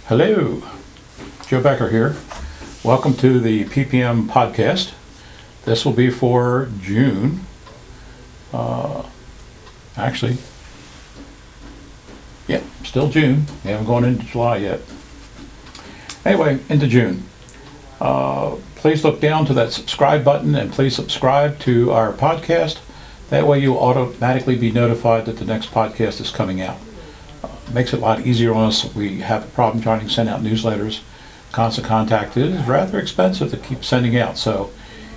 Hello, Joe Becker here. Welcome to the PPM Podcast. This will be for June. Still June. We haven't gone into July yet. Anyway, into June. Please look down to that subscribe button and please subscribe to our podcast. That way you'll automatically be notified that the next podcast is coming out. Makes it a lot easier on us. We have a problem trying to send out newsletters. Constant contact is rather expensive to keep sending out. So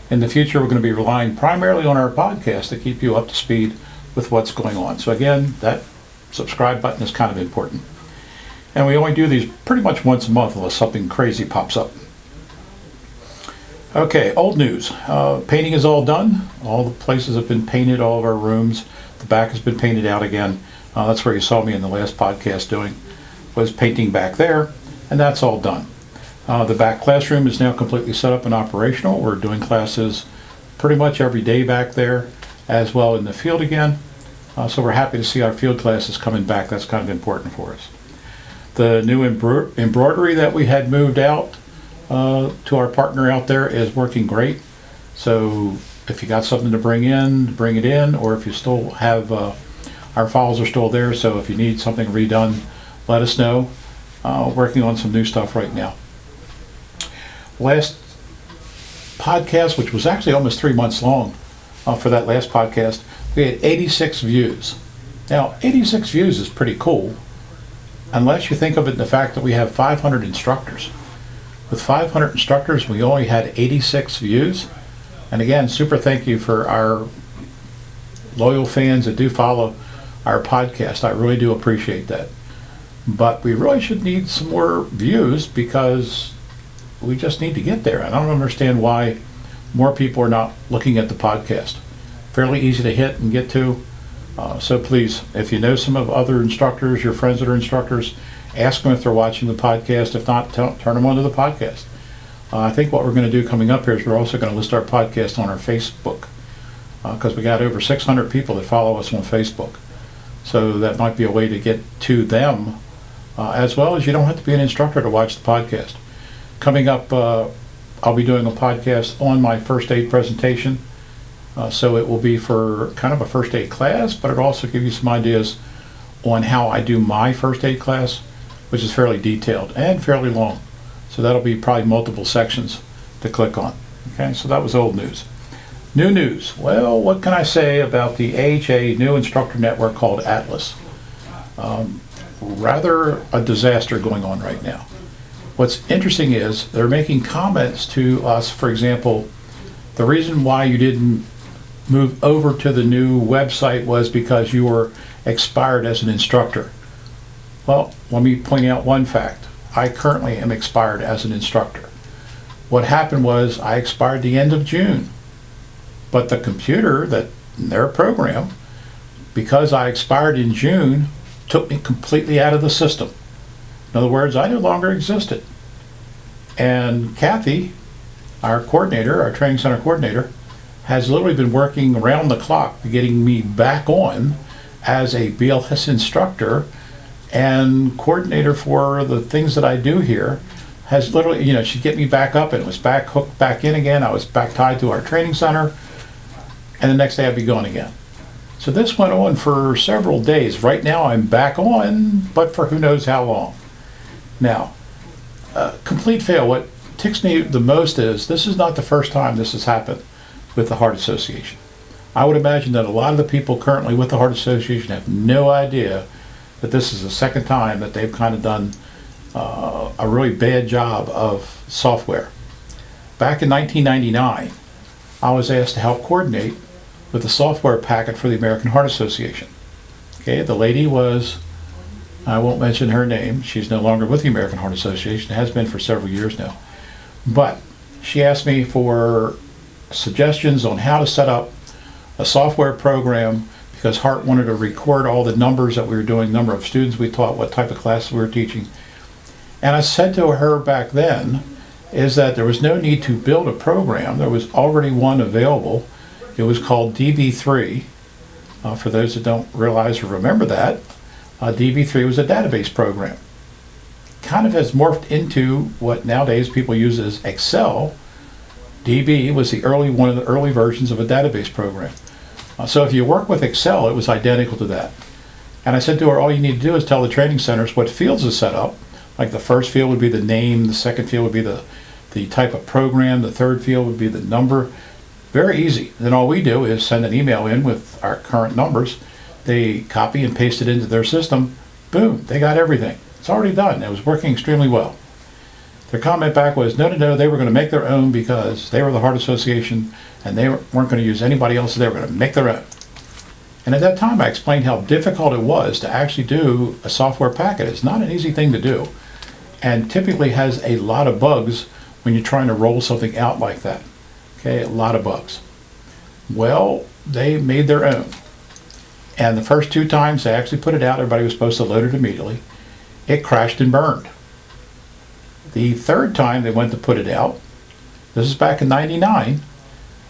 in the future, we're going to be relying primarily on our podcast to keep you up to speed with what's going on. So again, that subscribe button is kind of important. And we only do these pretty much once a month unless something crazy pops up. Okay, old news. Painting is all done. All the places have been painted, all of our rooms. The back has been painted out again. That's where you saw me in the last podcast doing, was painting back there, and that's all done. The back classroom is now completely set up and operational. We're doing classes pretty much every day back there, as well in the field again. So we're happy to see our field classes coming back. That's kind of important for us. The new embroidery that we had moved out to our partner out there is working great. So if you got something to bring it in, or if you still have our files are still there, so if you need something redone, let us know. Working on some new stuff right now. Last podcast, which was actually almost 3 months long for that last podcast, we had 86 views. Now, 86 views is pretty cool, unless you think of it in the fact that we have 500 instructors. With 500 instructors, we only had 86 views. And again, super thank you for our loyal fans that do follow our podcast. I really do appreciate that. But we really should need some more views because we just need to get there. I don't understand why more people are not looking at the podcast. Fairly easy to hit and get to. So please, if you know some of other instructors, your friends that are instructors, ask them if they're watching the podcast. If not, turn them onto the podcast. I think what we're going to do coming up here is we're also going to list our podcast on our Facebook because we got over 600 people that follow us on Facebook. So that might be a way to get to them, as well as you don't have to be an instructor to watch the podcast. Coming up, I'll be doing a podcast on my first aid presentation. So it will be for kind of a first aid class, but it'll also give you some ideas on how I do my first aid class, which is fairly detailed and fairly long. So that'll be probably multiple sections to click on. Okay, so that was old news. New news. Well, what can I say about the AHA new instructor network called Atlas? Rather a disaster going on right now. What's interesting is they're making comments to us. For example, the reason why you didn't move over to the new website was because you were expired as an instructor. Well, let me point out one fact. I currently am expired as an instructor. What happened was I expired the end of June. But the computer, their program, because I expired in June, took me completely out of the system. In other words, I no longer existed. And Kathy, our coordinator, our training center coordinator, has literally been working around the clock to getting me back on as a BLS instructor and coordinator for the things that I do here. Has literally, she'd get me back up and it was back hooked back in again. I was back tied to our training center. And the next day I'd be gone again. So this went on for several days. Right now I'm back on, but for who knows how long. Now, complete fail. What ticks me the most is this is not the first time this has happened with the Heart Association. I would imagine that a lot of the people currently with the Heart Association have no idea that this is the second time that they've kind of done a really bad job of software. Back in 1999, I was asked to help coordinate with the software packet for the American Heart Association. Okay, the lady was, I won't mention her name, she's no longer with the American Heart Association, has been for several years now. But she asked me for suggestions on how to set up a software program because Heart wanted to record all the numbers that we were doing, number of students we taught, what type of classes we were teaching. And I said to her back then, is that there was no need to build a program. There was already one available. It was called DB3. For those that don't realize or remember that, DB3 was a database program. kind of has morphed into what nowadays people use as Excel. DB was one of the early versions of a database program. So if you work with Excel, it was identical to that. And I said to her, all you need to do is tell the training centers what fields is set up. Like the first field would be the name, the second field would be the type of program, the third field would be the number. Very easy. Then all we do is send an email in with our current numbers. They copy and paste it into their system. Boom, they got everything. It's already done. It was working extremely well. Their comment back was, no, they were going to make their own because they were the Heart Association and they weren't going to use anybody else. They were going to make their own. And at that time, I explained how difficult it was to actually do a software packet. It's not an easy thing to do, and typically has a lot of bugs when you're trying to roll something out like that. Okay, a lot of bugs. Well, they made their own. And the first 2 times they actually put it out, everybody was supposed to load it immediately. It crashed and burned. The third time they went to put it out, this is back in '99,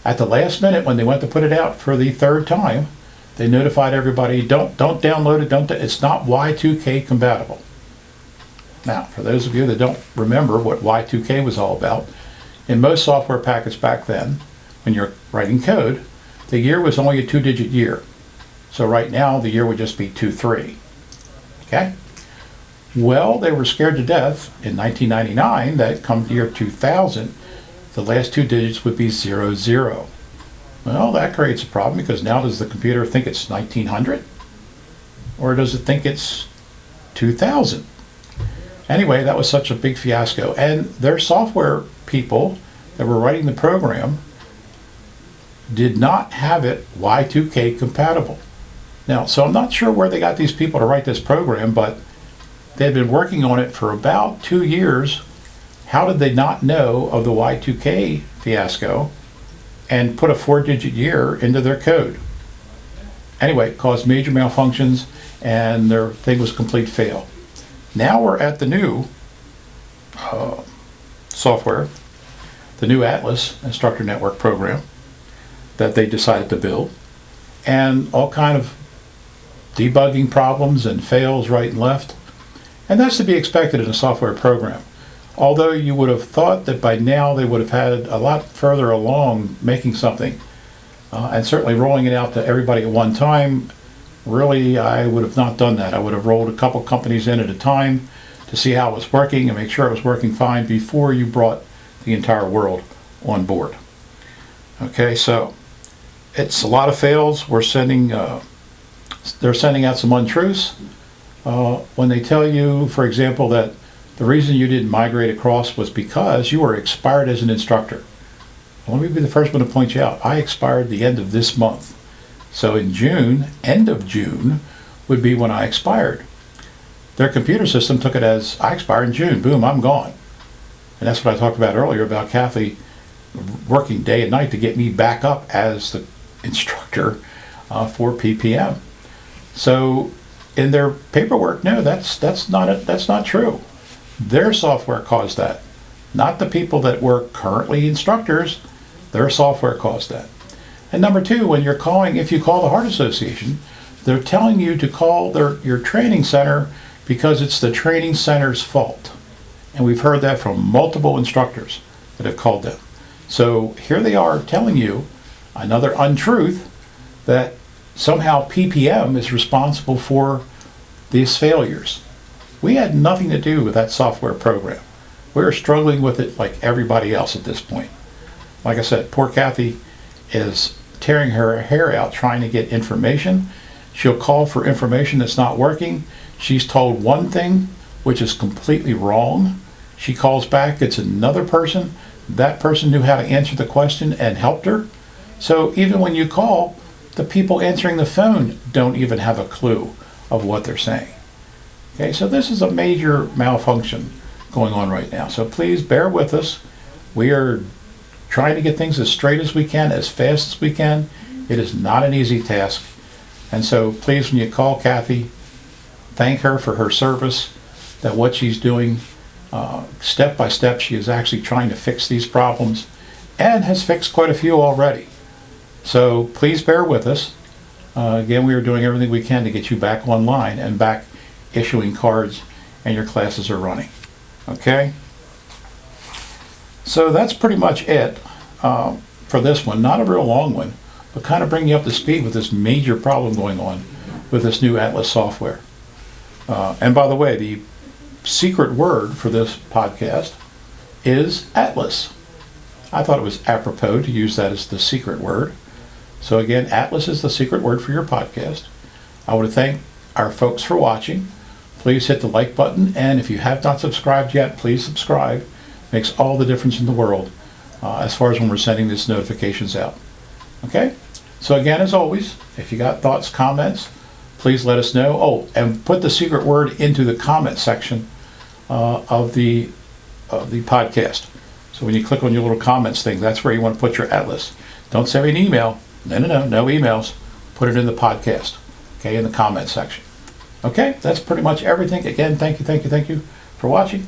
at the last minute when they went to put it out for the third time, they notified everybody, don't download it, it's not Y2K compatible. Now, for those of you that don't remember what Y2K was all about, in most software packets back then, when you're writing code, the year was only a 2-digit year. So right now, the year would just be 23. Okay? Well, they were scared to death in 1999 that come the year 2000, the last 2 digits would be 00. Well, that creates a problem because now does the computer think it's 1900? Or does it think it's 2000? Anyway, that was such a big fiasco. And their software people that were writing the program did not have it Y2K compatible. Now, so I'm not sure where they got these people to write this program, but they'd been working on it for about 2 years. How did they not know of the Y2K fiasco and put a 4-digit year into their code? Anyway, it caused major malfunctions and their thing was complete fail. Now we're at the new software, the new Atlas Instructor Network program that they decided to build, and all kind of debugging problems and fails right and left. And that's to be expected in a software program. Although you would have thought that by now they would have had a lot further along making something, and certainly rolling it out to everybody at one time. Really, I would have not done that. I would have rolled a couple companies in at a time to see how it was working and make sure it was working fine before you brought the entire world on board. Okay, so it's a lot of fails. They're sending out some untruths. When they tell you, for example, that the reason you didn't migrate across was because you were expired as an instructor. Well, let me be the first one to point you out. I expired the end of this month. So in June, end of June, would be when I expired. Their computer system took it as, I expired in June, boom, I'm gone. And that's what I talked about earlier about Kathy working day and night to get me back up as the instructor for PPM. So in their paperwork, no, that's not true. Their software caused that, not the people that were currently instructors. Their software caused that. And number 2, when you're calling, if you call the Heart Association, they're telling you to call your training center because it's the training center's fault. And we've heard that from multiple instructors that have called them. So here they are telling you another untruth that somehow PPM is responsible for these failures. We had nothing to do with that software program. We're struggling with it like everybody else at this point. Like I said, poor Kathy is tearing her hair out trying to get information. She'll call for information that's not working. She's told one thing, which is completely wrong. She calls back, it's another person. That person knew how to answer the question and helped her. So even when you call, the people answering the phone don't even have a clue of what they're saying. Okay, so this is a major malfunction going on right now. So please bear with us. We are trying to get things as straight as we can, as fast as we can. It is not an easy task. And so please, when you call Kathy, thank her for her service, that what she's doing step by step, she is actually trying to fix these problems and has fixed quite a few already. So please bear with us. Again, we are doing everything we can to get you back online and back issuing cards and your classes are running. Okay? So that's pretty much it for this one. Not a real long one, but kind of bring you up to speed with this major problem going on with this new Atlas software. And by the way, the secret word for this podcast is Atlas. I thought it was apropos to use that as the secret word. So again, Atlas is the secret word for your podcast. I want to thank our folks for watching. Please hit the like button, and if you have not subscribed yet, please subscribe. Makes all the difference in the world as far as when we're sending these notifications out. Okay? So again, as always, if you got thoughts, comments, please let us know. Oh, and put the secret word into the comment section of the podcast. So when you click on your little comments thing, that's where you want to put your Atlas. Don't send me an email. No emails. Put it in the podcast, okay, in the comment section. Okay, that's pretty much everything. Again, thank you for watching.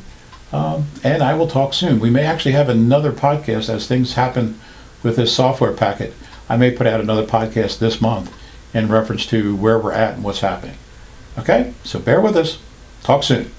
And I will talk soon. We may actually have another podcast as things happen with this software packet. I may put out another podcast this month in reference to where we're at and what's happening. Okay, so bear with us. Talk soon.